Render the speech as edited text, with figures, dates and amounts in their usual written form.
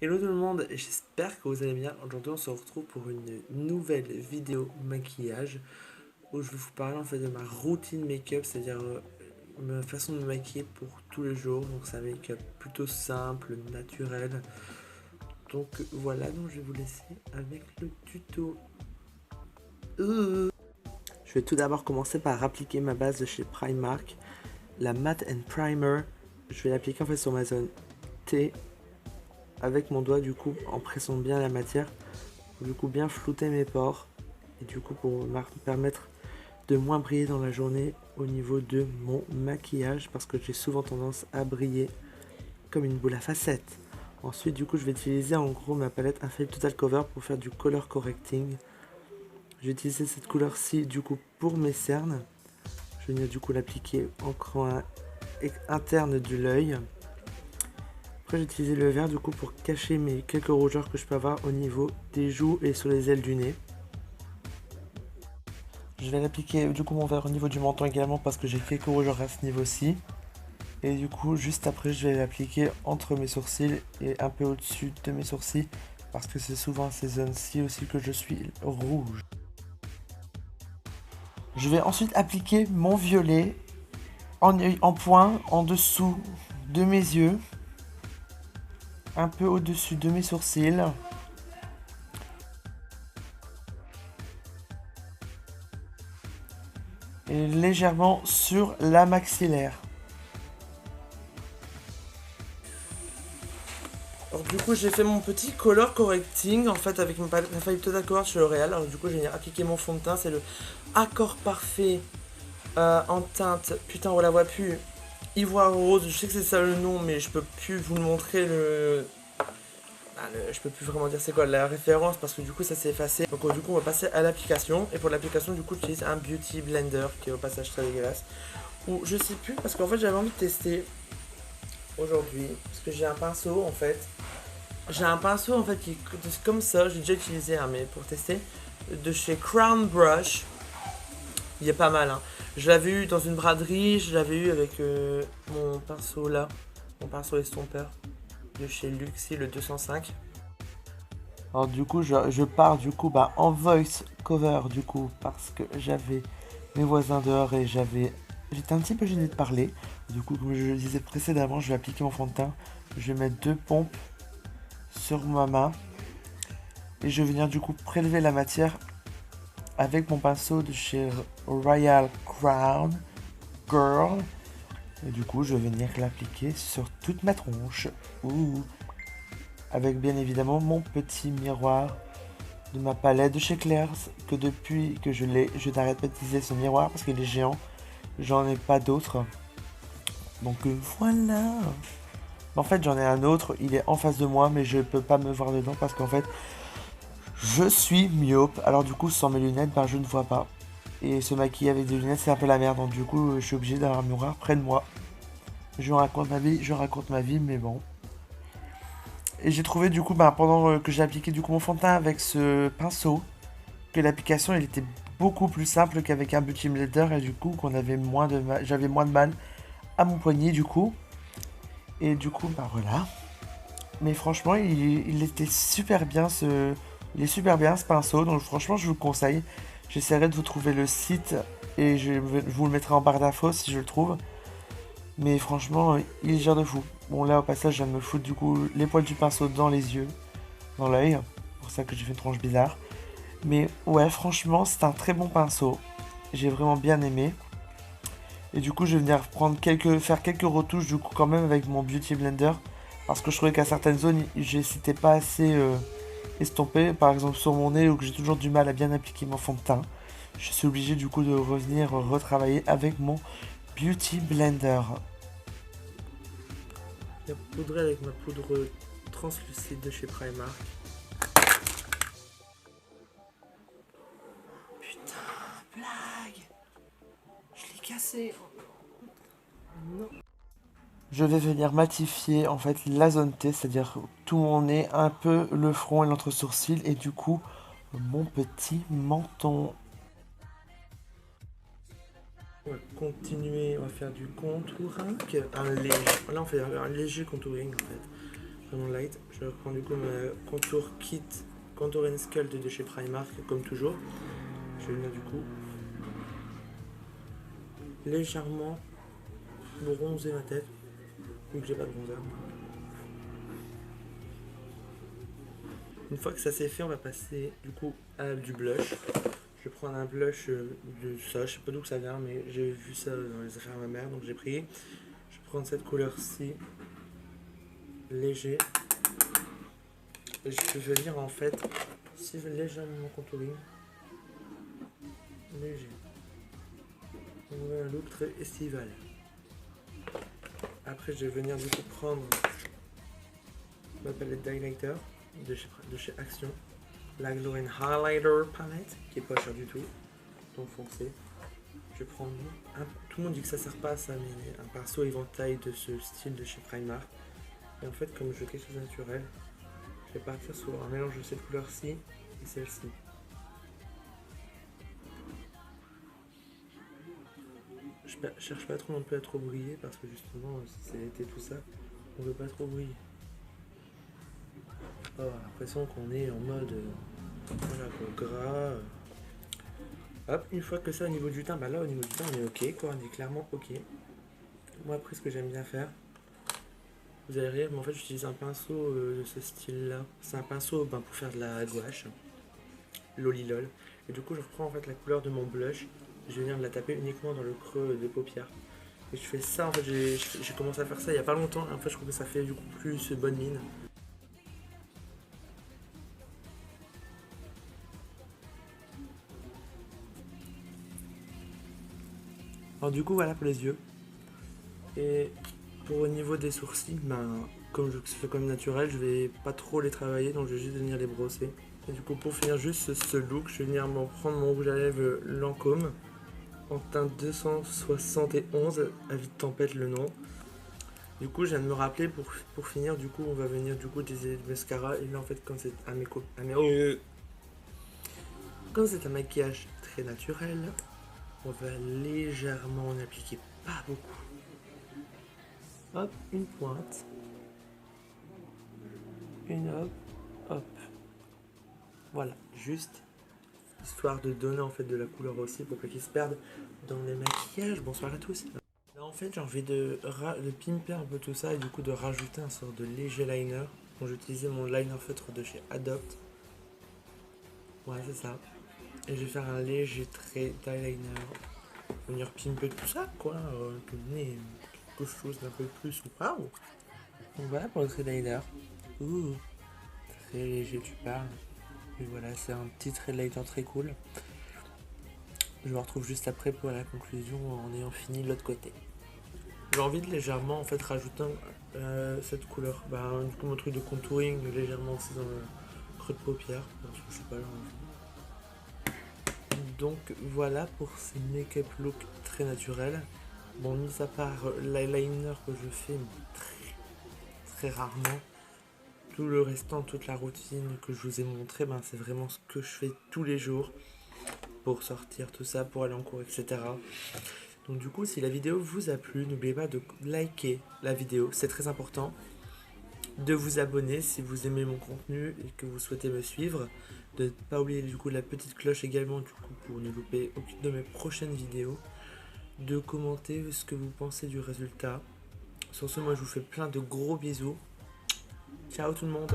Hello tout le monde, j'espère que vous allez bien. Aujourd'hui on se retrouve pour une nouvelle vidéo maquillage où je vais vous parler en fait de ma routine make-up, c'est-à-dire ma façon de me maquiller pour tous les jours. Donc c'est un make-up plutôt simple, naturel. Donc voilà, donc je vais vous laisser avec le tuto. Je vais tout d'abord commencer par appliquer ma base de chez Primark, la Matte and Primer. Je vais l'appliquer en fait sur ma zone T avec mon doigt du coup en pressant bien la matière pour du coup bien flouter mes pores et du coup pour me permettre de moins briller dans la journée au niveau de mon maquillage parce que j'ai souvent tendance à briller comme une boule à facettes. Ensuite du coup je vais utiliser en gros ma palette Infinite Total Cover pour faire du color correcting. Je vais utiliser cette couleur ci du coup pour mes cernes. Je vais venir du coup l'appliquer en coin interne de l'œil. Après j'ai utilisé le vert du coup pour cacher mes quelques rougeurs que je peux avoir au niveau des joues et sur les ailes du nez. Je vais l'appliquer du coup mon vert au niveau du menton également parce que j'ai quelques rougeurs à ce niveau-ci. Et du coup juste après je vais l'appliquer entre mes sourcils et un peu au-dessus de mes sourcils parce que c'est souvent à ces zones-ci aussi que je suis rouge. Je vais ensuite appliquer mon violet en point en dessous de mes yeux, un peu au-dessus de mes sourcils. Et légèrement sur la maxillaire. Alors du coup j'ai fait mon petit color correcting en fait avec ma palette Total Color chez L'Oréal. Alors du coup j'ai appliqué mon fond de teint, c'est le Accord Parfait en teinte, putain on la voit plus, Ivoire Rose, je sais que c'est ça le nom mais je peux plus vous le montrer je peux plus vraiment dire c'est quoi la référence parce que du coup ça s'est effacé. Donc du coup on va passer à l'application et pour l'application du coup j'utilise un Beauty Blender qui est au passage très dégueulasse. Ou je sais plus parce qu'en fait j'avais envie de tester aujourd'hui parce que j'ai un pinceau en fait. J'ai un pinceau en fait qui est comme ça, j'ai déjà utilisé mais pour tester, de chez Crown Brush. Il est pas mal hein. Je l'avais eu dans une braderie, je l'avais eu avec mon pinceau là, mon pinceau estompeur de chez Luxie le 205. Alors du coup je pars du coup en voice cover du coup parce que j'avais mes voisins dehors et j'étais un petit peu gêné de parler. Du coup comme je le disais précédemment je vais appliquer mon fond de teint. Je vais mettre deux pompes sur ma main et je vais venir du coup prélever la matière avec mon pinceau de chez Royal Crown Girl et du coup je vais venir l'appliquer sur toute ma tronche. Ouh. Avec bien évidemment mon petit miroir de ma palette de chez Claire's que depuis que je l'ai, je n'arrête pas d'utiliser ce miroir parce qu'il est géant. J'en ai pas d'autre. Donc voilà. En fait j'en ai un autre, il est en face de moi mais je peux pas me voir dedans parce qu'en fait je suis myope. Alors du coup sans mes lunettes je ne vois pas. Et se maquiller avec des lunettes c'est un peu la merde donc du coup je suis obligé d'avoir un miroir près de moi. Je raconte ma vie mais bon. Et j'ai trouvé du coup pendant que j'ai appliqué du coup mon fond de teint avec ce pinceau que l'application elle était beaucoup plus simple qu'avec un Beauty Blender et du coup qu'on avait j'avais moins de mal à mon poignet du coup. Et du coup voilà. Mais franchement il était super bien il est super bien ce pinceau donc franchement je vous le conseille. J'essaierai de vous trouver le site et je vous le mettrai en barre d'infos si je le trouve. Mais franchement il gère de fou. Bon là au passage je viens de me foutre du coup les poils du pinceau dans les yeux, dans l'œil. Pour ça que j'ai fait une tronche bizarre. Mais ouais, franchement, c'est un très bon pinceau. J'ai vraiment bien aimé. Et du coup, je vais venir faire quelques retouches du coup quand même avec mon Beauty Blender. Parce que je trouvais qu'à certaines zones, c'était pas assez estompé. Par exemple sur mon nez où j'ai toujours du mal à bien appliquer mon fond de teint. Je suis obligé du coup de revenir retravailler avec mon Beauty Blender. Je vais poudrer avec ma poudre translucide de chez Primark. Blague. Je l'ai cassé. Non. Je vais venir matifier en fait la zone T, c'est-à-dire tout mon nez, un peu le front et l'entre-sourcil et du coup mon petit menton. On va continuer, on va faire du contouring, un léger, là on fait un léger contouring en fait. vraiment light. Je reprends du coup ma contour kit Contour and Sculpt de chez Primark, comme toujours. Je vais venir du coup légèrement bronzer ma tête, vu que j'ai pas de bronzer. Une fois que ça c'est fait, on va passer du coup à du blush. Je vais prendre un blush de ça, je sais pas d'où que ça vient, mais j'ai vu ça dans les affaires à ma mère, donc j'ai pris. Je vais prendre cette couleur-ci, léger. Et je vais venir en fait, si je vais légèrement contourer, léger. On a un look très estival. Après, je vais venir du coup prendre ma palette d'highlighter de chez Action, la Glow and Highlighter palette, qui est pas chère du tout, donc foncé. Je vais prendre tout le monde dit que ça sert pas à ça, mais un pinceau éventail de ce style de chez Primark. Et en fait, comme je veux quelque chose de naturel, je vais partir sur un mélange de cette couleur-ci et celle-ci. Je cherche pas trop non plus à trop briller parce que justement, si c'est l'été tout ça, on veut pas trop briller. On a l'impression qu'on est en mode voilà quoi, gras. Hop, une fois que ça au niveau du teint, bah là au niveau du teint on est ok quoi, on est clairement ok. Moi après ce que j'aime bien faire, vous allez rire, mais en fait j'utilise un pinceau de ce style là. C'est un pinceau pour faire de la gouache, lolilol. Et du coup je reprends en fait la couleur de mon blush, je viens de la taper uniquement dans le creux des paupières. Et je fais ça en fait, j'ai commencé à faire ça il y a pas longtemps, et en fait je trouve que ça fait du coup plus bonne mine. Alors du coup voilà pour les yeux. Et pour au niveau des sourcils, ben, comme je fais comme naturel, je vais pas trop les travailler, donc je vais juste venir les brosser. Et du coup pour finir juste ce look, je vais venir prendre mon rouge à lèvres Lancôme en teinte 271, avis de tempête le nom. Du coup je viens de me rappeler pour finir, du coup on va venir du coup utiliser le mascara. Et là en fait quand c'est quand c'est un maquillage très naturel, on va légèrement en appliquer, pas beaucoup. Hop, une pointe. Une hop, hop. Voilà, juste histoire de donner en fait de la couleur aussi pour pas qu'ils se perdent dans les maquillages. Bonsoir à tous. Là en fait j'ai envie de pimper un peu tout ça et du coup de rajouter un sort de léger liner. Donc j'ai utilisé mon liner feutre de chez Adopt. Ouais c'est ça. Et je vais faire un léger trait d'eyeliner. Venir pimper tout ça quoi. Donner quelque chose d'un peu plus waouh. Donc voilà pour le trait d'eyeliner. Ouh, très léger tu parles. Et voilà, c'est un petit trait de liner très cool. Je me retrouve juste après pour la conclusion en ayant fini de l'autre côté. J'ai envie de légèrement en fait rajouter cette couleur. Du coup mon truc de contouring légèrement aussi dans le creux de paupière. Parce que je sais pas là. Donc voilà pour ces make-up look très naturels. Bon, mis à part l'eyeliner que je fais très rarement. Tout le restant, toute la routine que je vous ai montré, c'est vraiment ce que je fais tous les jours pour sortir tout ça, pour aller en cours, etc. Donc du coup, si la vidéo vous a plu, n'oubliez pas de liker la vidéo, c'est très important. De vous abonner si vous aimez mon contenu et que vous souhaitez me suivre. De ne pas oublier du coup la petite cloche également du coup pour ne louper aucune de mes prochaines vidéos. De commenter ce que vous pensez du résultat. Sur ce, moi je vous fais plein de gros bisous. Ciao tout le monde.